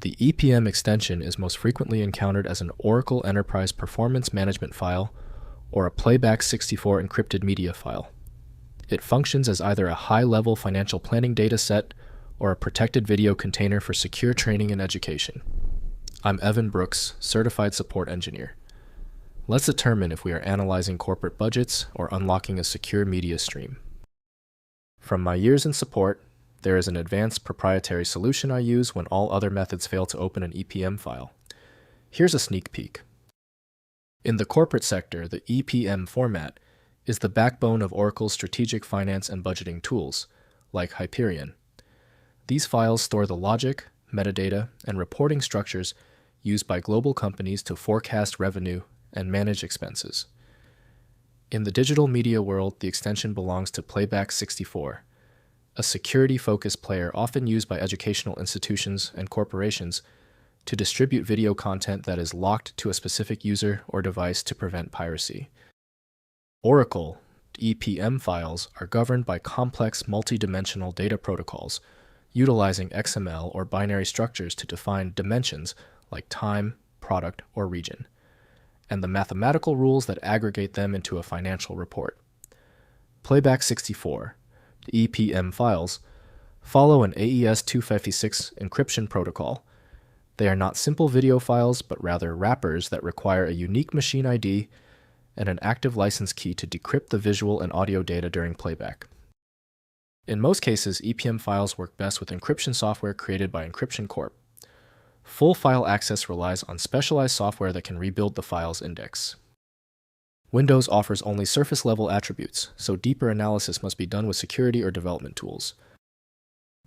The EPM extension is most frequently encountered as an Oracle Enterprise Performance Management file or a Playback64 encrypted media file. It functions as either a high-level financial planning dataset or a protected video container for secure training and education. I'm Evan Brooks, Certified Support Engineer. Let's determine if we are analyzing corporate budgets or unlocking a secure media stream. From my years in support, there is an advanced proprietary solution I use when all other methods fail to open an EPM file. Here's a sneak peek. In the corporate sector, the EPM format is the backbone of Oracle's strategic finance and budgeting tools, like Hyperion. These files store the logic, metadata, and reporting structures used by global companies to forecast revenue and manage expenses. In the digital media world, the extension belongs to Playback64, a security-focused player often used by educational institutions and corporations to distribute video content that is locked to a specific user or device to prevent piracy. Oracle EPM files are governed by complex multi-dimensional data protocols, utilizing XML or binary structures to define dimensions like time, product, or region, and the mathematical rules that aggregate them into a financial report. Playback64 EPM files follow an AES 256 encryption protocol. They are not simple video files, but rather wrappers that require a unique machine ID and an active license key to decrypt the visual and audio data during playback. In most cases, EPM files work best with encryption software created by Encryption Corp. Full file access relies on specialized software that can rebuild the file's index. Windows offers only surface-level attributes, so deeper analysis must be done with security or development tools.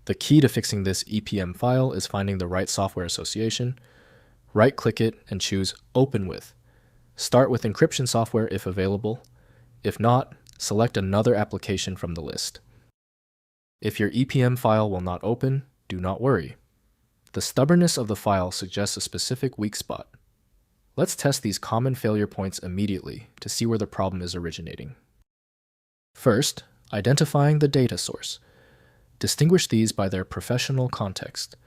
The key to fixing this EPM file is finding the right software association. Right-click it and choose Open With. Start with encryption software if available. If not, select another application from the list. If your EPM file will not open, do not worry. The stubbornness of the file suggests a specific weak spot. Let's test these common failure points immediately to see where the problem is originating. First, identifying the data source. Distinguish these by their professional context.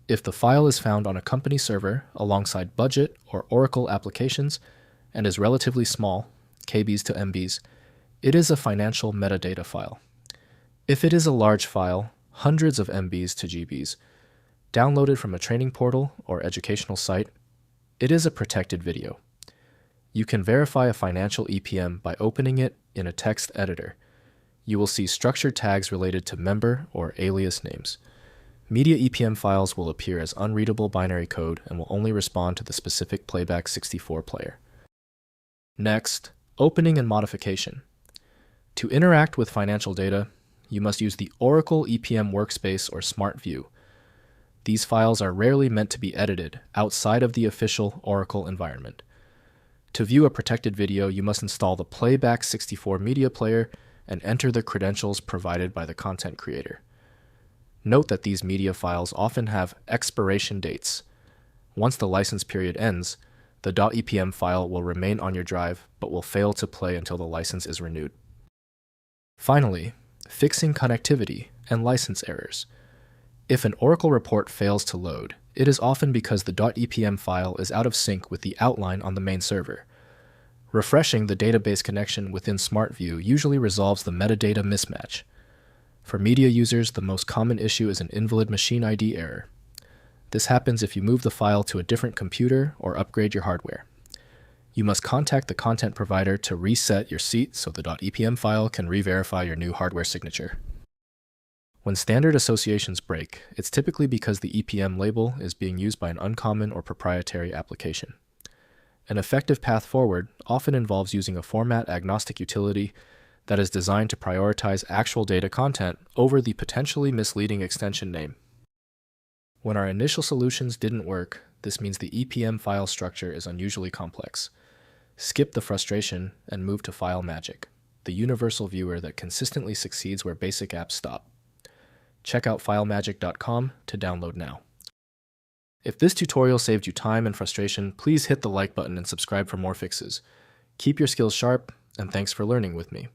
If the file is found on a company server alongside budget or Oracle applications and is relatively small, KBs to MBs, it is a financial metadata file. If it is a large file, hundreds of MBs to GBs, downloaded from a training portal or educational site, it is a protected video. You can verify a financial EPM by opening it in a text editor. You will see structured tags related to member or alias names. Media EPM files will appear as unreadable binary code and will only respond to the specific Playback64 player. Next, opening and modification. To interact with financial data, you must use the Oracle EPM Workspace or Smart View. These files are rarely meant to be edited outside of the official Oracle environment. To view a protected video, you must install the Playback64 media player and enter the credentials provided by the content creator. Note that these media files often have expiration dates. Once the license period ends, the .epm file will remain on your drive but will fail to play until the license is renewed. Finally, fixing connectivity and license errors. If an Oracle report fails to load, it is often because the .epm file is out of sync with the outline on the main server. Refreshing the database connection within Smart View usually resolves the metadata mismatch. For media users, the most common issue is an invalid machine ID error. This happens if you move the file to a different computer or upgrade your hardware. You must contact the content provider to reset your seat so the .epm file can re-verify your new hardware signature. When standard associations break, it's typically because the EPM label is being used by an uncommon or proprietary application. An effective path forward often involves using a format-agnostic utility that is designed to prioritize actual data content over the potentially misleading extension name. When our initial solutions didn't work, this means the EPM file structure is unusually complex. Skip the frustration and move to File Magic, the universal viewer that consistently succeeds where basic apps stop. Check out filemagic.com to download now. If this tutorial saved you time and frustration, please hit the like button and subscribe for more fixes. Keep your skills sharp, and thanks for learning with me.